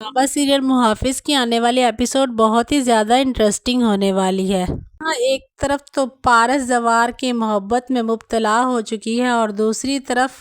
بابا سیریل محافظ کی آنے والی ایپیسوڈ بہت ہی زیادہ انٹرسٹنگ ہونے والی ہے۔ ہاں، ایک طرف تو پارس زوار کی محبت میں مبتلا ہو چکی ہے اور دوسری طرف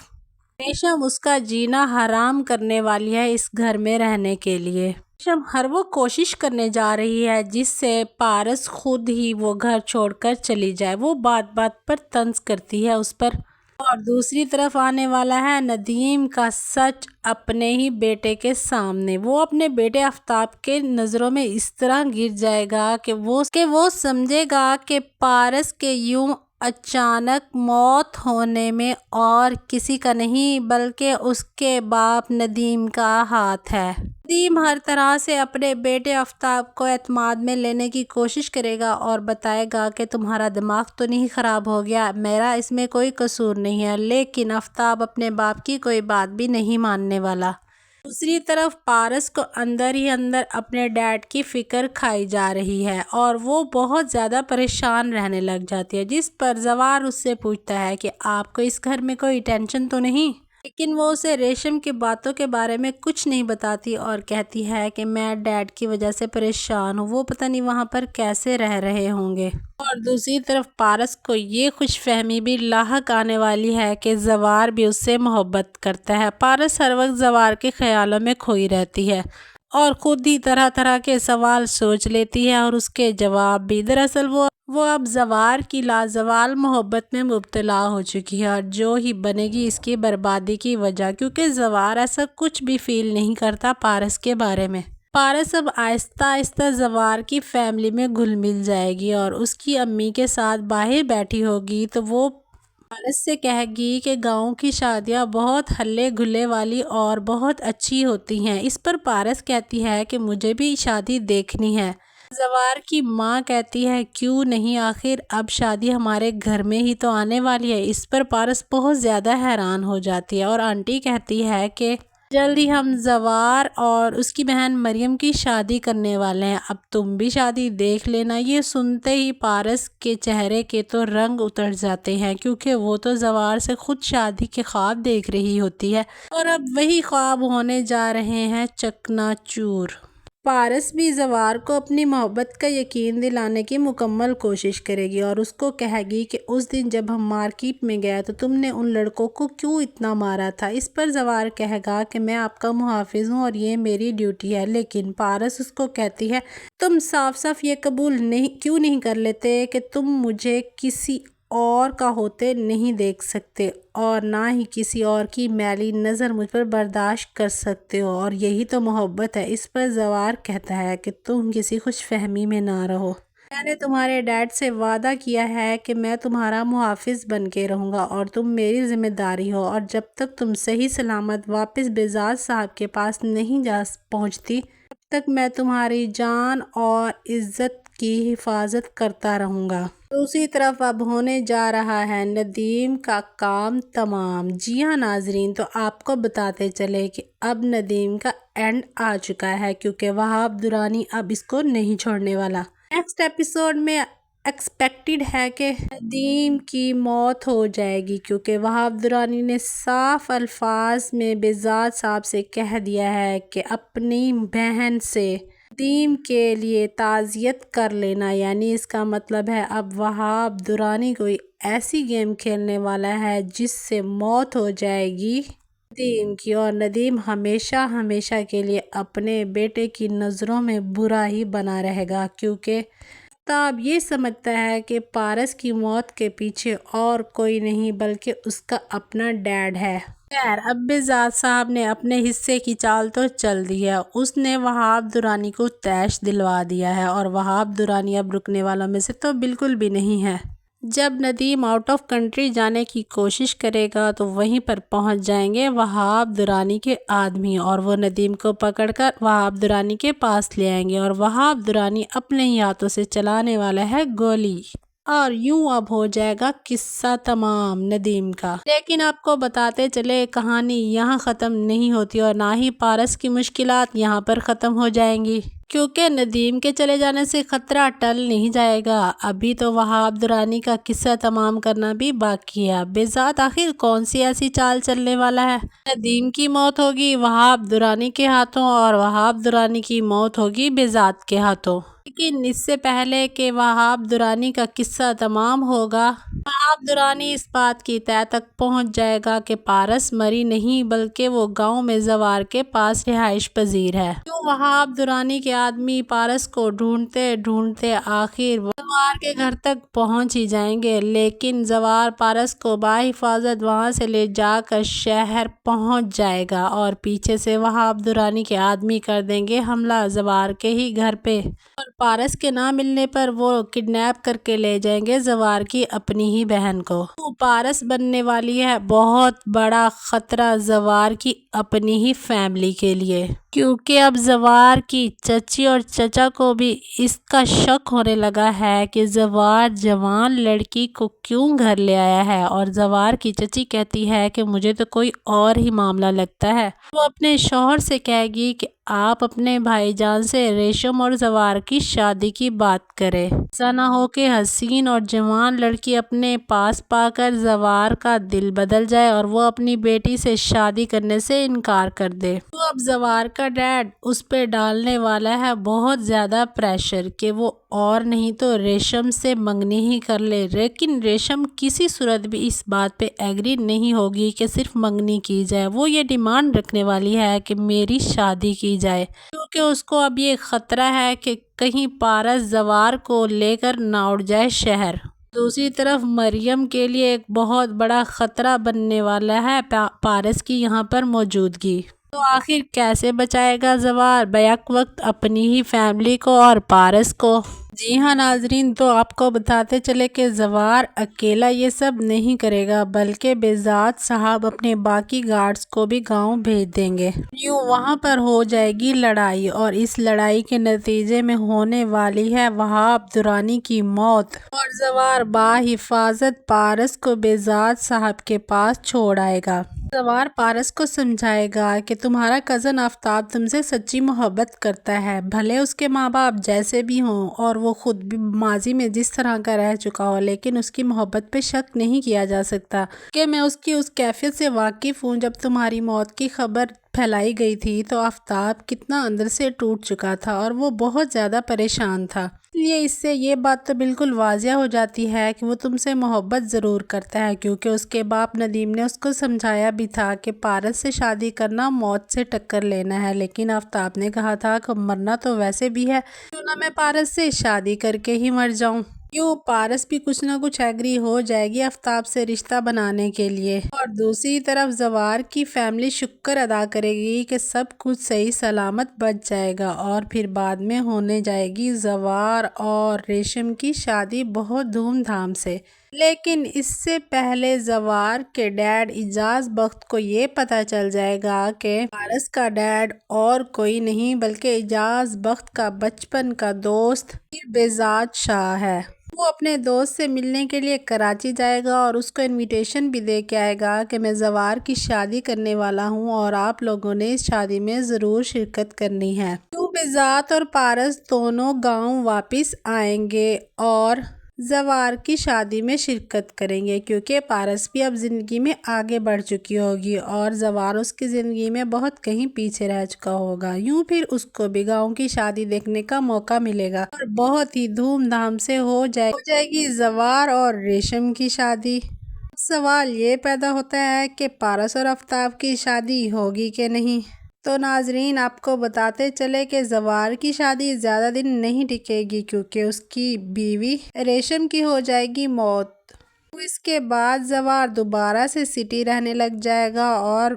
ریشم اس کا جینا حرام کرنے والی ہے اس گھر میں رہنے کے لیے۔ ریشم ہر وہ کوشش کرنے جا رہی ہے جس سے پارس خود ہی وہ گھر چھوڑ کر چلی جائے۔ وہ بات بات پر طنز کرتی ہے اس پر۔ اور دوسری طرف آنے والا ہے ندیم کا سچ اپنے ہی بیٹے کے سامنے۔ وہ اپنے بیٹے آفتاب کے نظروں میں اس طرح گر جائے گا کہ وہ سمجھے گا کہ پارس کے یوں اچانک موت ہونے میں اور کسی کا نہیں بلکہ اس کے باپ ندیم کا ہاتھ ہے۔ ندیم ہر طرح سے اپنے بیٹے آفتاب کو اعتماد میں لینے کی کوشش کرے گا اور بتائے گا کہ تمہارا دماغ تو نہیں خراب ہو گیا، میرا اس میں کوئی قصور نہیں ہے، لیکن آفتاب اپنے باپ کی کوئی بات بھی نہیں ماننے والا۔ دوسری طرف پارس کو اندر ہی اندر اپنے ڈیڈ کی فکر کھائی جا رہی ہے اور وہ بہت زیادہ پریشان رہنے لگ جاتی ہے، جس پر زوار اس سے پوچھتا ہے کہ آپ کو اس گھر میں کوئی ٹینشن تو نہیں؟ لیکن وہ اسے ریشم کی باتوں کے بارے میں کچھ نہیں بتاتی اور کہتی ہے کہ میں ڈیڈ کی وجہ سے پریشان ہوں، وہ پتہ نہیں وہاں پر کیسے رہ رہے ہوں گے۔ اور دوسری طرف پارس کو یہ خوش فہمی بھی لاحق آنے والی ہے کہ زوار بھی اس سے محبت کرتا ہے۔ پارس ہر وقت زوار کے خیالوں میں کھوئی رہتی ہے اور خود ہی طرح طرح کے سوال سوچ لیتی ہے اور اس کے جواب بھی۔ دراصل وہ اب زوار کی لازوال محبت میں مبتلا ہو چکی ہے اور جو ہی بنے گی اس کی بربادی کی وجہ، کیونکہ زوار ایسا کچھ بھی فیل نہیں کرتا پارس کے بارے میں۔ پارس اب آہستہ آہستہ زوار کی فیملی میں گھل مل جائے گی اور اس کی امی کے ساتھ باہر بیٹھی ہوگی تو وہ پارس سے کہے گی کہ گاؤں کی شادیاں بہت ہلے گھلے والی اور بہت اچھی ہوتی ہیں۔ اس پر پارس کہتی ہے کہ مجھے بھی شادی دیکھنی ہے۔ زوار کی ماں کہتی ہے کیوں نہیں، آخر اب شادی ہمارے گھر میں ہی تو آنے والی ہے۔ اس پر پارس بہت زیادہ حیران ہو جاتی ہے اور آنٹی کہتی ہے کہ جلدی ہم زوار اور اس کی بہن مریم کی شادی کرنے والے ہیں، اب تم بھی شادی دیکھ لینا۔ یہ سنتے ہی پارس کے چہرے کے تو رنگ اتر جاتے ہیں، کیونکہ وہ تو زوار سے خود شادی کے خواب دیکھ رہی ہوتی ہے اور اب وہی خواب ہونے جا رہے ہیں چکنا چور۔ پارس بھی زوار کو اپنی محبت کا یقین دلانے کی مکمل کوشش کرے گی اور اس کو کہے گی کہ اس دن جب ہم مارکیٹ میں گئے تو تم نے ان لڑکوں کو کیوں اتنا مارا تھا۔ اس پر زوار کہے گا کہ میں آپ کا محافظ ہوں اور یہ میری ڈیوٹی ہے، لیکن پارس اس کو کہتی ہے تم صاف صاف یہ قبول کیوں نہیں کر لیتے کہ تم مجھے کسی اور کا ہوتے نہیں دیکھ سکتے اور نہ ہی کسی اور کی میلی نظر مجھ پر برداشت کر سکتے ہو، اور یہی تو محبت ہے۔ اس پر زوار کہتا ہے کہ تم کسی خوش فہمی میں نہ رہو، میں نے تمہارے ڈیڈ سے وعدہ کیا ہے کہ میں تمہارا محافظ بن کے رہوں گا اور تم میری ذمہ داری ہو، اور جب تک تم صحیح سلامت واپس بزاد صاحب کے پاس نہیں جا پہنچتی تب تک میں تمہاری جان اور عزت کی حفاظت کرتا رہوں گا۔ دوسری طرف اب ہونے جا رہا ہے ندیم کا کام تمام۔ جی ہاں ناظرین، تو آپ کو بتاتے چلے کہ اب ندیم کا اینڈ آ چکا ہے، کیونکہ وہاب درانی اب اس کو نہیں چھوڑنے والا۔ نیکسٹ ایپیسوڈ میں ایکسپیکٹڈ ہے کہ ندیم کی موت ہو جائے گی، کیونکہ وہاب درانی نے صاف الفاظ میں بزاد صاحب سے کہہ دیا ہے کہ اپنی بہن سے ندیم کے لیے تعزیت کر لینا، یعنی اس کا مطلب ہے اب وہاب درانی کوئی ایسی گیم کھیلنے والا ہے جس سے موت ہو جائے گی ندیم کی، اور ندیم ہمیشہ ہمیشہ کے لیے اپنے بیٹے کی نظروں میں برا ہی بنا رہے گا، کیونکہ آفتاب یہ سمجھتا ہے کہ پارس کی موت کے پیچھے اور کوئی نہیں بلکہ اس کا اپنا ڈیڈ ہے۔ خیر، اب بزاد صاحب نے اپنے حصے کی چال تو چل دی ہے، اس نے وہاب درانی کو طیش دلوا دیا ہے اور وہاب درانی اب رکنے والوں میں سے تو بالکل بھی نہیں ہے۔ جب ندیم آؤٹ آف کنٹری جانے کی کوشش کرے گا تو وہیں پر پہنچ جائیں گے وہاب درانی کے آدمی اور وہ ندیم کو پکڑ کر وہاب درانی کے پاس لے آئیں گے اور وہاب درانی اپنے ہی ہاتھوں سے چلانے والا ہے گولی، اور یوں اب ہو جائے گا قصہ تمام ندیم کا۔ لیکن آپ کو بتاتے چلے کہانی یہاں ختم نہیں ہوتی اور نہ ہی پارس کی مشکلات یہاں پر ختم ہو جائیں گی۔ کیونکہ ندیم کے چلے جانے سے خطرہ ٹل نہیں جائے گا۔ ابھی تو وہاب درانی کا قصہ تمام کرنا بھی باقی ہے۔ بذات آخر کون سی ایسی چال چلنے والا ہے؟ ندیم کی موت ہوگی وہاب درانی کے ہاتھوں اور وہاب درانی کی موت ہوگی بذات کے ہاتھوں۔ لیکن اس سے پہلے کہ وہاب درانی کا قصہ تمام ہوگا، وہاب درانی اس بات کی تہہ تک پہنچ جائے گا کہ پارس مری نہیں بلکہ وہ گاؤں میں زوار کے پاس رہائش پذیر ہے۔ کیوں وہاب درانی کے آدمی پارس کو ڈھونڈتے ڈھونڈتے آخر زوار کے گھر تک پہنچ ہی جائیں گے، لیکن زوار پارس کو بحفاظت وہاں سے لے جا کر شہر پہنچ جائے گا اور پیچھے سے وہاب درانی کے آدمی کر دیں گے حملہ زوار کے ہی گھر پہ، اور پارس کے نہ ملنے پر وہ کڈنیپ کر کے لے جائیں گے زوار کی اپنی ہی بہن کو۔ تو پارس بننے والی ہے بہت بڑا خطرہ زوار کی اپنی ہی فیملی کے لیے، کیونکہ اب زوار کی چچی اور چچا کو بھی اس کا شک ہونے لگا ہے کہ زوار جوان لڑکی کو کیوں گھر لے آیا ہے، اور زوار کی چچی کہتی ہے کہ مجھے تو کوئی اور ہی معاملہ لگتا ہے۔ وہ اپنے شوہر سے کہے گی کہ آپ اپنے بھائی جان سے ریشم اور زوار کی شادی کی بات کرے، ایسا نہ ہو کہ حسین اور جوان لڑکی اپنے پاس پا کر زوار کا دل بدل جائے اور وہ اپنی بیٹی سے شادی کرنے سے انکار کر دے۔ تو اب زوار کا ڈیڈ اس پہ ڈالنے والا ہے بہت زیادہ پریشر کہ وہ اور نہیں تو ریشم سے منگنی ہی کر لے، لیکن ریشم کسی صورت بھی اس بات پہ ایگری نہیں ہوگی کہ صرف منگنی کی جائے۔ وہ یہ ڈیمانڈ رکھنے والی ہے کہ میری شادی کی جائے، کیونکہ اس کو اب یہ خطرہ ہے کہ کہیں پارس زوار کو لے کر نہ اڑ جائے شہر۔ دوسری طرف مریم کے لیے ایک بہت بڑا خطرہ بننے والا ہے پارس کی یہاں پر موجودگی۔ تو آخر کیسے بچائے گا زوار بیک وقت اپنی ہی فیملی کو اور پارس کو؟ جی ہاں ناظرین، تو آپ کو بتاتے چلے کہ زوار اکیلا یہ سب نہیں کرے گا بلکہ بذات صاحب اپنے باقی گارڈز کو بھی گاؤں بھیج دیں گے۔ یوں وہاں پر ہو جائے گی لڑائی، اور اس لڑائی کے نتیجے میں ہونے والی ہے وہاب درانی کی موت، اور زوار بحفاظت پارس کو بذات صاحب کے پاس چھوڑ آئے گا۔ زوار پارس کو سمجھائے گا کہ تمہارا کزن آفتاب تم سے سچی محبت کرتا ہے، بھلے اس کے ماں باپ جیسے بھی ہوں اور وہ خود بھی ماضی میں جس طرح کا رہ چکا ہو، لیکن اس کی محبت پہ شک نہیں کیا جا سکتا کہ میں اس کی اس کیفیت سے واقف ہوں۔ جب تمہاری موت کی خبر پھیلائی گئی تھی تو آفتاب کتنا اندر سے ٹوٹ چکا تھا اور وہ بہت زیادہ پریشان تھا، اس لیے اس سے یہ بات تو بالکل واضح ہو جاتی ہے کہ وہ تم سے محبت ضرور کرتا ہے، کیونکہ اس کے باپ ندیم نے اس کو سمجھایا بھی تھا کہ پارس سے شادی کرنا موت سے ٹکر لینا ہے، لیکن آفتاب نے کہا تھا کہ مرنا تو ویسے بھی ہے، کیوں نہ میں پارس سے شادی کر کے ہی مر جاؤں۔ یوں پارس بھی کچھ نہ کچھ ایگری ہو جائے گی آفتاب سے رشتہ بنانے کے لیے، اور دوسری طرف زوار کی فیملی شکر ادا کرے گی کہ سب کچھ صحیح سلامت بچ جائے گا، اور پھر بعد میں ہونے جائے گی زوار اور ریشم کی شادی بہت دھوم دھام سے۔ لیکن اس سے پہلے زوار کے ڈیڈ اعجاز بخت کو یہ پتہ چل جائے گا کہ پارس کا ڈیڈ اور کوئی نہیں بلکہ اعجاز بخت کا بچپن کا دوست بذات شاہ ہے۔ وہ اپنے دوست سے ملنے کے لیے کراچی جائے گا اور اس کو انویٹیشن بھی دے کے آئے گا کہ میں زوار کی شادی کرنے والا ہوں اور آپ لوگوں نے اس شادی میں ضرور شرکت کرنی ہے۔ تو بذات اور پارس دونوں گاؤں واپس آئیں گے اور زوار کی شادی میں شرکت کریں گے، کیونکہ پارس بھی اب زندگی میں آگے بڑھ چکی ہوگی اور زوار اس کی زندگی میں بہت کہیں پیچھے رہ چکا ہوگا۔ یوں پھر اس کو بھی گاؤں کی شادی دیکھنے کا موقع ملے گا اور بہت ہی دھوم دھام سے ہو جائے گی زوار اور ریشم کی شادی۔ سوال یہ پیدا ہوتا ہے کہ پارس اور آفتاب کی شادی ہوگی کہ نہیں؟ تو ناظرین آپ کو بتاتے چلے کہ زوار کی شادی زیادہ دن نہیں ٹکے گی، کیونکہ اس کی بیوی ریشم کی ہو جائے گی موت۔ اس کے بعد زوار دوبارہ سے سٹی رہنے لگ جائے گا اور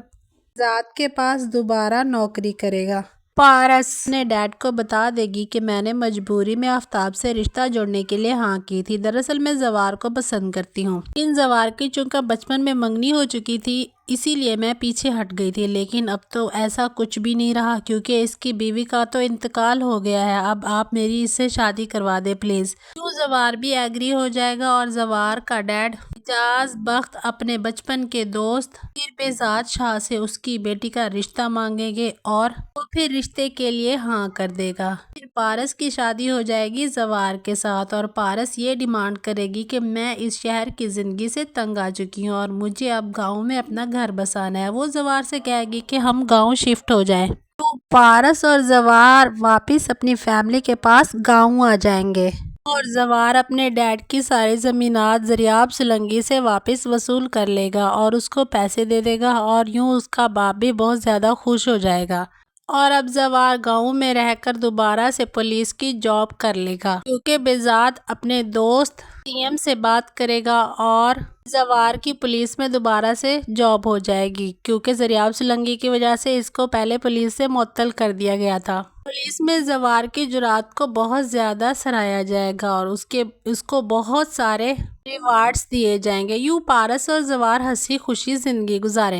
ذات کے پاس دوبارہ نوکری کرے گا۔ پارس نے ڈیڈ کو بتا دے گی کہ میں نے مجبوری میں آفتاب سے رشتہ جوڑنے کے لیے ہاں کی تھی، دراصل میں زوار کو پسند کرتی ہوں، لیکن زوار کی چونکہ بچپن میں منگنی ہو چکی تھی اسی لیے میں پیچھے ہٹ گئی تھی، لیکن اب تو ایسا کچھ بھی نہیں رہا کیونکہ اس کی بیوی کا تو انتقال ہو گیا ہے، اب آپ میری اس سے شادی کروا دیں پلیز۔ تو زوار بھی ایگری ہو جائے گا اور زوار کا ڈیڈ اعجاز بخت اپنے بچپن کے دوست پیربیزاد شاہ سے اس کی بیٹی کا رشتہ مانگیں گے اور وہ پھر رشتے کے لیے ہاں کر دے گا۔ پھر پارس کی شادی ہو جائے گی زوار کے ساتھ اور پارس یہ ڈیمانڈ کرے گی کہ میں اس شہر کی زندگی سے تنگ آ چکی ہوں اور مجھے اب گاؤں میں اپنا گھر بسانا ہے۔ وہ زوار سے کہے گی کہ ہم گاؤں شفٹ ہو جائیں تو پارس اور زوار واپس اپنی فیملی کے پاس گاؤں آ جائیں گے اور زوار اپنے ڈیڈ کی ساری زمینات دریاب سولنگی سے واپس وصول کر لے گا اور اس کو پیسے دے دے گا اور یوں اس کا باپ بھی بہت زیادہ خوش ہو جائے گا۔ اور اب زوار گاؤں میں رہ کر دوبارہ سے پولیس کی جاب کر لے گا کیونکہ بیزاد اپنے دوست ٹی ایم سے بات کرے گا اور زوار کی پولیس میں دوبارہ سے جاب ہو جائے گی کیونکہ دریاب سولنگی کی وجہ سے اس کو پہلے پولیس سے معطل کر دیا گیا تھا۔ پولیس میں زوار کی جرات کو بہت زیادہ سراہا جائے گا اور اس کو بہت سارے ریوارڈز دیے جائیں گے۔ یوں پارس اور زوار ہنسی خوشی زندگی گزاریں